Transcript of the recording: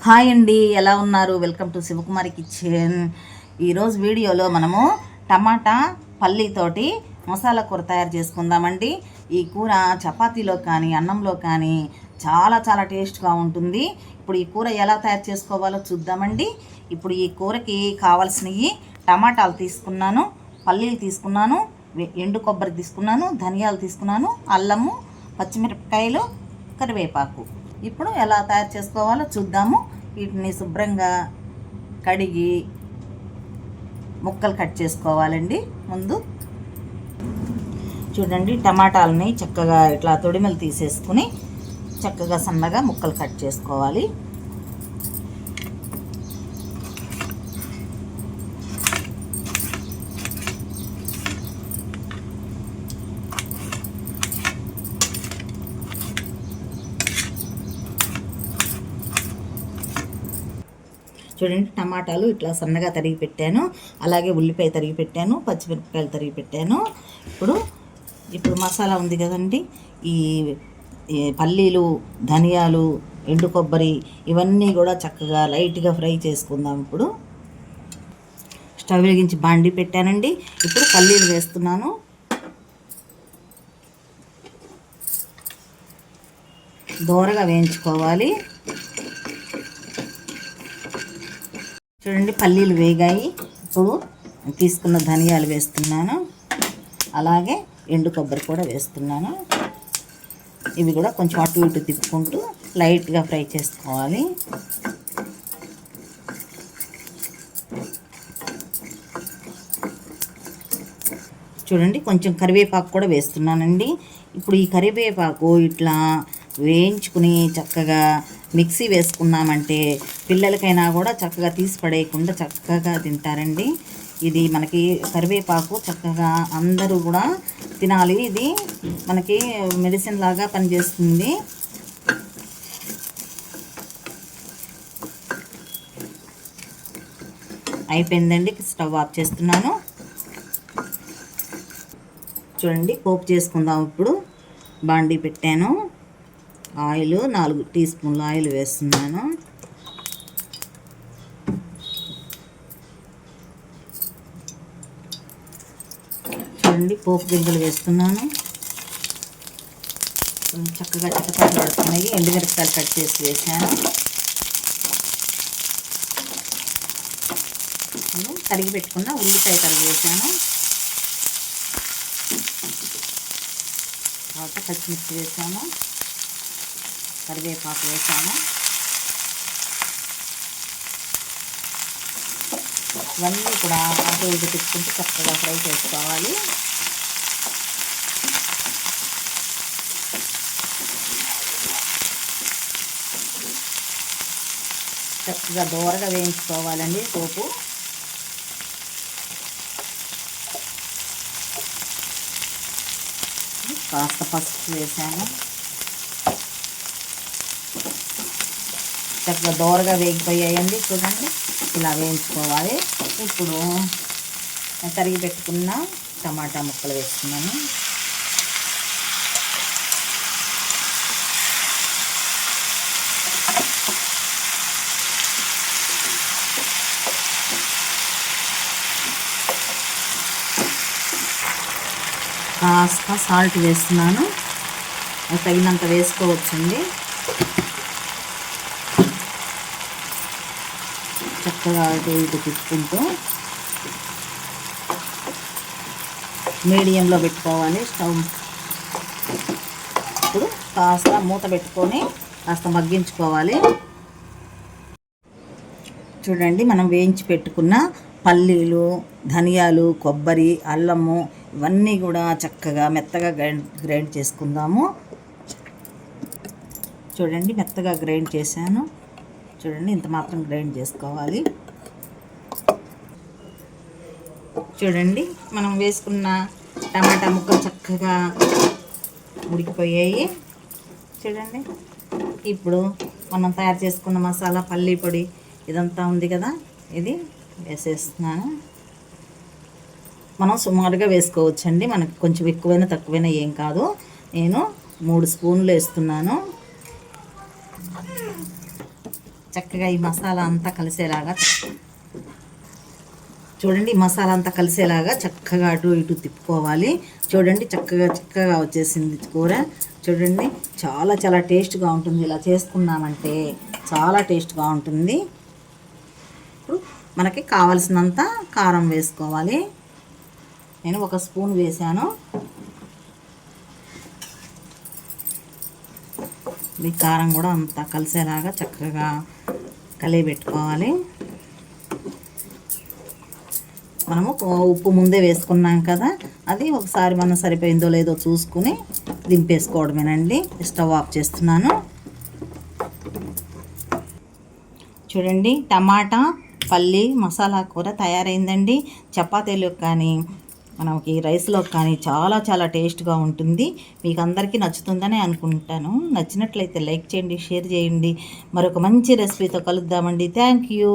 Hi అండి, ఎలా ఉన్నారు? Welcome to Shivakumari kitchen. ఈరోజు వీడియోలో మనము టమాటా పల్లీతోటి మసాలా కూర తయారు చేసుకుందామండి. ఈ కూర చపాతీలో కానీ అన్నంలో కానీ చాలా చాలా టేస్ట్గా ఉంటుంది. ఇప్పుడు ఈ కూర ఎలా తయారు చేసుకోవాలో చూద్దామండి. ఇప్పుడు ఈ కూరకి కావాల్సినవి టమాటాలు తీసుకున్నాను, పల్లీలు తీసుకున్నాను, ఎండు కొబ్బరి తీసుకున్నాను, ధనియాలు తీసుకున్నాను, అల్లము, పచ్చిమిరపకాయలు, కరివేపాకు. ఇప్పుడు ఎలా తయారు చేసుకోవాలో చూద్దాము. వీటిని శుభ్రంగా కడిగి ముక్కలు కట్ చేసుకోవాలండి. ముందు చూడండి, టమాటాలని చక్కగా ఇట్లా తొడిమలు తీసేసుకుని చక్కగా సన్నగా ముక్కలు కట్ చేసుకోవాలి. చూడండి, టమాటాలు ఇట్లా సన్నగా తరిగి పెట్టాను, అలాగే ఉల్లిపాయ తరిగి పెట్టాను, పచ్చిమిరపకాయలు తరిగి పెట్టాను. ఇప్పుడు మసాలా ఉంది కదండి, ఈ పల్లీలు, ధనియాలు, ఎండు కొబ్బరి ఇవన్నీ కూడా చక్కగా లైట్గా ఫ్రై చేసుకుందాం. ఇప్పుడు స్టవ్ వెలిగించి బాండి పెట్టానండి. ఇప్పుడు పల్లీలు వేస్తున్నాను. దోరగా వేయించుకోవాలి. చూడండి, పల్లీలు వేగాయి. ఇప్పుడు తీసుకున్న ధనియాలు వేస్తున్నాను, అలాగే ఎండు కొబ్బరి కూడా వేస్తున్నాను. ఇవి కూడా కొంచెం అటు ఇటు తిప్పుకుంటూ లైట్గా ఫ్రై చేసుకోవాలి. చూడండి, కొంచెం కరివేపాకు కూడా వేస్తున్నానండి. ఇప్పుడు ఈ కరివేపాకు ఇట్లా వేయించుకుని చక్కగా మిక్సీ వేసుకున్నామంటే పిల్లలకైనా కూడా చక్కగా తీసి పడేయకుండా చక్కగా తింటారండి. ఇది మనకి కరివేపాకు చక్కగా అందరూ కూడా తినాలి. ఇది మనకి మెడిసిన్ లాగా పనిచేస్తుంది. అయిపోయిందండి, స్టవ్ ఆఫ్ చేస్తున్నాను. చూడండి, పోపు చేసుకుందాం. ఇప్పుడు బాండీ పెట్టాను, ఆయిల్ 4 టీ స్పూన్ల ఆయిల్ వేస్తున్నాను. చూడండి, పోపు గింజలు వేస్తున్నాను. చక్కగా చిట్టపట్లు పడుతున్నాయి. ఎండుమిరపకాయలు కట్ చేసి వేసాను. తరిగి పెట్టుకున్న ఉల్లిపాయ తరిగి వేసాను. తర్వాత పచ్చిమిర్చి వేసాను, కరివేపాకు వేసాను. ఇవన్నీ కూడా అటు ఇటు తిప్పుకుంటూ చక్కగా ఫ్రై చేసుకోవాలి. చక్కగా దోరగా వేయించుకోవాలండి పోపు. కాస్త పసుపు వేసాను. చక్కగా దోరగా వేగిపోయాయండి. చూడండి, ఇలా వేయించుకోవాలి. ఇప్పుడు తరిగి పెట్టుకున్న టమాటా ముక్కలు వేసుకున్నాను. కాస్త సాల్ట్ వేస్తున్నాను, తగినంత వేసుకోవచ్చండి. చక్కగా అటు ఇటు తిప్పుకుంటూ మీడియంలో పెట్టుకోవాలి స్టవ్. ఇప్పుడు కాస్త మూత పెట్టుకొని కాస్త మగ్గించుకోవాలి. చూడండి, మనం వేయించి పెట్టుకున్న పల్లీలు, ధనియాలు, కొబ్బరి, అల్లము ఇవన్నీ కూడా చక్కగా మెత్తగా గ్రైండ్ చేసుకుందాము. చూడండి, మెత్తగా గ్రైండ్ చేశాను. చూడండి, ఇంత మాత్రం గ్రైండ్ చేసుకోవాలి. చూడండి, మనం వేసుకున్న టమాటా ముక్కలు చక్కగా ఉడికిపోయాయి. చూడండి, ఇప్పుడు మనం తయారు చేసుకున్న మసాలా, పల్లీ పొడి ఇదంతా ఉంది కదా, ఇది వేసేస్తున్నాను. మనం సుమారుగా వేసుకోవచ్చండి, మనకు కొంచెం ఎక్కువైనా తక్కువైనా ఏం కాదు. నేను 3 స్పూన్లు వేస్తున్నాను. చక్కగా ఈ మసాలా అంతా కలిసేలాగా చూడండి, ఈ మసాలా అంతా కలిసేలాగా చక్కగా అటు ఇటు తిప్పుకోవాలి. చూడండి చక్కగా వచ్చేసింది కూర. చూడండి చాలా చాలా టేస్ట్గా ఉంటుంది. ఇలా చేసుకున్నామంటే చాలా టేస్ట్గా ఉంటుంది. ఇప్పుడు మనకి కావలసినంత కారం వేసుకోవాలి. నేను 1 స్పూన్ వేసాను. ఈ కారం కూడా అంతా కలిసేలాగా చక్కగా కలిపెట్టుకోవాలి. మనము ఉప్పు ముందే వేసుకున్నాం కదా, అది ఒకసారి మనం సరిపోయిందో లేదో చూసుకుని దింపేసుకోవడమేనండి. స్టవ్ ఆఫ్ చేస్తున్నాను. చూడండి టమాటా పల్లి మసాలా కూర తయారైందండి. చపాతీలోకి కానీ మనకి రైస్లో కానీ చాలా చాలా టేస్ట్గా ఉంటుంది. మీకు అందరికీ నచ్చుతుందని అనుకుంటాను. నచ్చినట్లయితే లైక్ చేయండి, షేర్ చేయండి. మరొక మంచి రెసిపీతో కలుద్దామండి. Thank you.